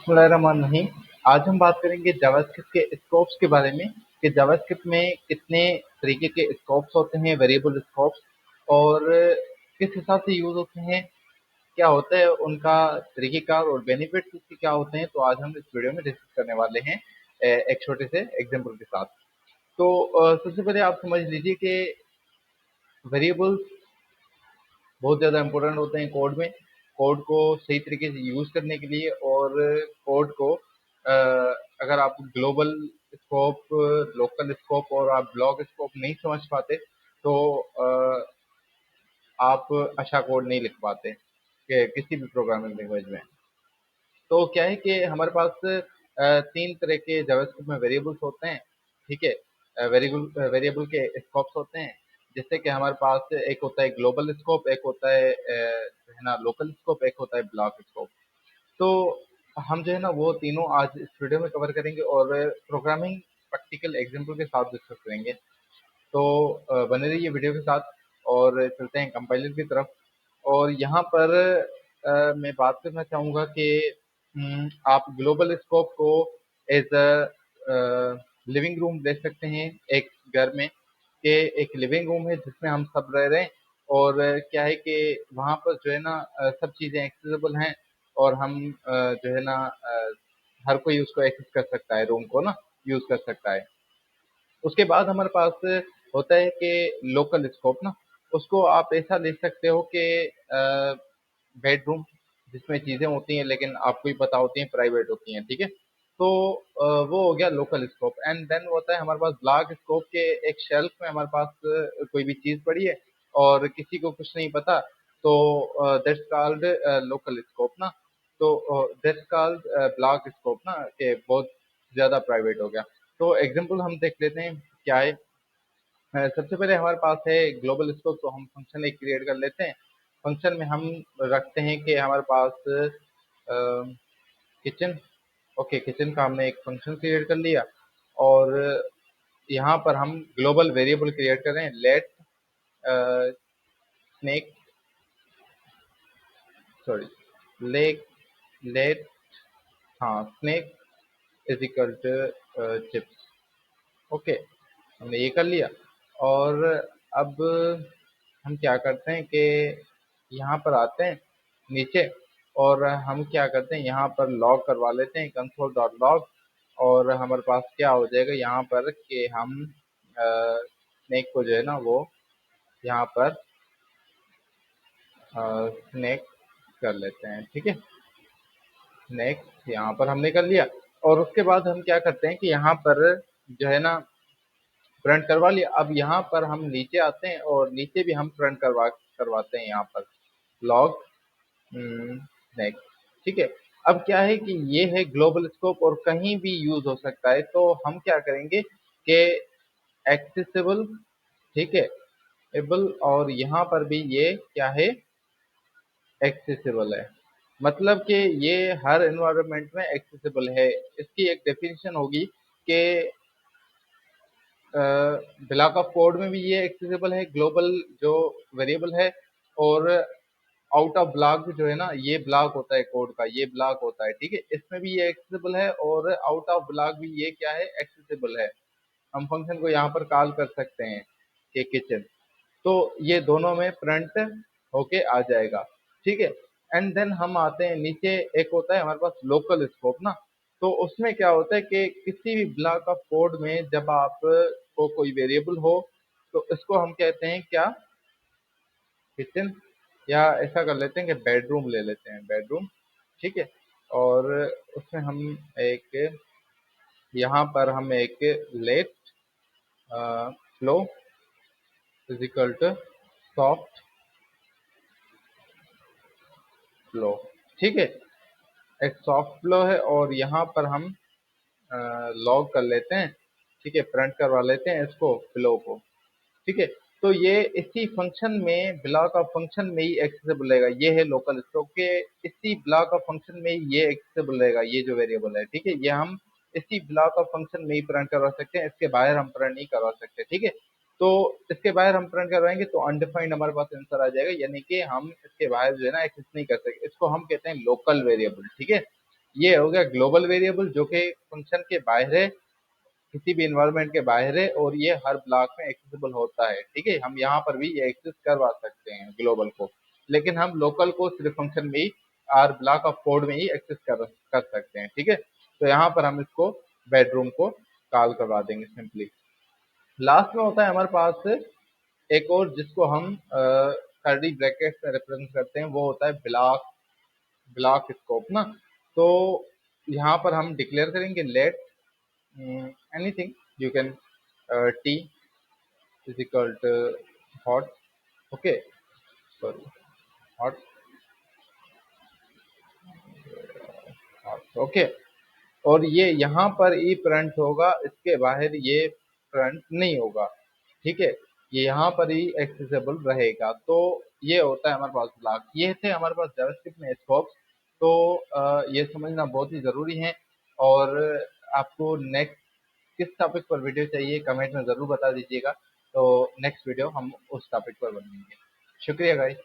बिस्मिल्लाहिर्रहमानिर्रहीम। आज हम बात करेंगे जावास्क्रिप्ट के स्कोप्स के बारे में कि जावास्क्रिप्ट में कितने तरीके के स्कोप्स होते हैं, वेरिएबल स्कोप्स, और किस हिसाब से यूज होते हैं, क्या होता है उनका तरीकेकार और बेनिफिट्स उसके क्या होते हैं। तो आज हम इस वीडियो में डिस्कस करने वाले हैं एक छोटे से एग्जाम्पल के साथ। तो सबसे पहले आप समझ लीजिए कि वेरिएबल्स बहुत ज़्यादा इंपॉर्टेंट होते हैं कोड में। कोड को सही तरीके से यूज़ करने के लिए, और कोड को अगर आप ग्लोबल स्कोप, लोकल स्कोप और आप ब्लॉक स्कोप नहीं समझ पाते तो आप अच्छा कोड नहीं लिख पाते कि किसी भी प्रोग्रामिंग लैंग्वेज में। तो क्या है कि हमारे पास तीन तरह के जावास्क्रिप्ट में वेरिएबल्स होते हैं, ठीक है। वेरिएबल वेरिएबल के स्कोप्स होते हैं, जैसे कि हमारे पास एक होता है ग्लोबल स्कोप, एक होता है जो है ना लोकल स्कोप, एक होता है ब्लॉक स्कोप। तो हम जो है ना वो तीनों आज इस वीडियो में कवर करेंगे और प्रोग्रामिंग प्रैक्टिकल एग्जाम्पल के साथ डिस्कस करेंगे। तो बने रहिए वीडियो के साथ और चलते हैं कंपाइलर की तरफ। और यहाँ पर मैं बात करना चाहूँगा कि आप ग्लोबल स्कोप को एज अ लिविंग रूम ले सकते हैं एक घर में, कि एक लिविंग रूम है जिसमें हम सब रह रहे हैं। और क्या है कि वहाँ पर जो है ना सब चीज़ें एक्सेसिबल हैं, और हम जो है ना हर कोई उसको एक्सेस कर सकता है, रूम को ना यूज़ कर सकता है। उसके बाद हमारे पास होता है कि लोकल स्कोप ना, उसको आप ऐसा ले सकते हो कि बेडरूम जिसमें चीज़ें होती हैं लेकिन आपको ही पता होती हैं, प्राइवेट होती हैं, ठीक है। तो वो हो गया लोकल स्कोप। एंड देन होता है हमारे पास ब्लॉक स्कोप के एक शेल्फ में हमारे पास कोई भी चीज़ पड़ी है और किसी को कुछ नहीं पता, तो दैट्स कॉल्ड लोकल स्कोप ना। तो दैट्स कॉल्ड ब्लॉक स्कोप ना, कि बहुत ज़्यादा प्राइवेट हो गया। तो एग्जांपल हम देख लेते हैं क्या है। सबसे पहले हमारे पास है ग्लोबल स्कोप, तो हम फंक्शन एक क्रिएट कर लेते हैं। फंक्शन में हम रखते हैं कि हमारे पास किचन। ओके, किचन का हमने एक फंक्शन क्रिएट कर लिया, और यहाँ पर हम ग्लोबल वेरिएबल क्रिएट कर रहे हैं, let snake, sorry, let let हाँ snake is equal to chips. Okay, हमने ये कर लिया। और अब हम क्या करते हैं कि यहाँ पर आते हैं नीचे, और हम क्या करते हैं यहाँ पर लॉग करवा लेते हैं, कंसोल डॉट लॉग। और हमारे पास क्या हो जाएगा यहाँ पर कि हम स्नेक को जो है ना वो यहाँ पर स्नेक कर लेते हैं, ठीक है। नेक्स्ट यहाँ पर हमने कर लिया। और उसके बाद हम क्या करते हैं कि यहाँ पर जो है ना प्रिंट करवा लिया। अब यहाँ पर हम नीचे आते हैं और नीचे भी हम प्रिंट करवाते हैं यहाँ पर लॉग नेक्स्ट, ठीक है। अब क्या है कि ये है ग्लोबल स्कोप और कहीं भी यूज हो सकता है, तो हम क्या करेंगे कि एक्सेसिबल, ठीक है, एबल, और यहाँ पर भी ये क्या है, एक्सेसिबल है। मतलब कि ये हर एनवायरनमेंट में एक्सेसिबल है। इसकी एक डेफिनेशन होगी कि ब्लॉक ऑफ कोड में भी ये एक्सेसिबल है, ग्लोबल जो वेरिएबल है। और आउट ऑफ ब्लॉक जो है ना, ये ब्लॉक होता है कोड का, ये ब्लॉक होता है, ठीक है, इसमें भी ये एक्सेसिबल है, और आउट ऑफ ब्लॉक भी ये क्या है, एक्सेसिबल है। हम फंक्शन को यहाँ पर कॉल कर सकते हैं कि किचन, तो ये दोनों में प्रिंट होके आ जाएगा, ठीक है। एंड देन हम आते हैं नीचे, एक होता है हमारे पास लोकल स्कोप ना। तो उसमें क्या होता है कि किसी भी ब्लॉक ऑफ कोड में जब आप को कोई वेरिएबल हो, तो इसको हम कहते हैं क्या, किचन, या ऐसा कर लेते हैं कि बेडरूम ले लेते हैं, बेडरूम, ठीक है। और उसमें हम एक, यहाँ पर हम एक late flow is equal to soft flow, ठीक है, एक सॉफ्ट फ्लो है। और यहाँ पर हम लॉग कर लेते हैं, ठीक है, प्रिंट करवा लेते हैं इसको, फ्लो को, ठीक है। तो ये इसी फंक्शन में, ब्लॉक ऑफ फंक्शन में ही एक्सेसिबल रहेगा। ये है लोकल स्कोप के, इसी ब्लॉक ऑफ फंक्शन में ही ये एक्सेसिबल रहेगा, ये जो वेरिएबल है, ठीक है। ये हम इसी ब्लॉक ऑफ फंक्शन में ही प्रिंट करवा सकते हैं, इसके बाहर हम प्रिंट नहीं करवा सकते, ठीक है। तो इसके बाहर हम प्रिंट करवाएंगे तो अनडिफाइंड हमारे पास आंसर आ जाएगा, यानी कि हम इसके बाहर जो है ना एक्सेस नहीं कर सकते। इसको हम कहते हैं लोकल वेरिएबल, ठीक है। ये हो गया ग्लोबल वेरिएबल जो कि फंक्शन के बाहर है, किसी भी इन्वायरमेंट के बाहर है, और ये हर ब्लॉक में एक्सेसिबल होता है। ठीक है, हम यहाँ पर भी ये एक्सेस करवा सकते हैं ग्लोबल को, लेकिन हम लोकल को सिर्फ फंक्शन में ही आर ब्लॉक ऑफ कोड में ही एक्सेस कर सकते हैं। ठीक है, तो यहाँ पर हम इसको बेडरूम को कॉल करवा देंगे सिंपली। लास्ट में होता है हमारे पास एक और, जिसको हम कर्ली ब्रैकेट में रिप्रेजेंट करते हैं, वो होता है ब्लॉक ब्लॉक स्कोप ना। तो यहाँ पर हम डिक्लेयर करेंगे late anything, you can t is equal to hot, okay, sorry, hot, hot, okay। और ये यहाँ पर ई प्रिंट होगा, इसके बाहर ये प्रिंट नहीं होगा। ठीक है, ये यहाँ पर ही एक्सेसिबल रहेगा। तो ये होता है हमारे पास ब्लॉक। ये थे हमारे पास जावास्क्रिप्ट में स्कोप्स। तो ये समझना बहुत ही ज़रूरी है। और आपको नेक्स्ट किस टॉपिक पर वीडियो चाहिए कमेंट में ज़रूर बता दीजिएगा। तो नेक्स्ट वीडियो हम उस टॉपिक पर बनाएंगे। शुक्रिया गाइस।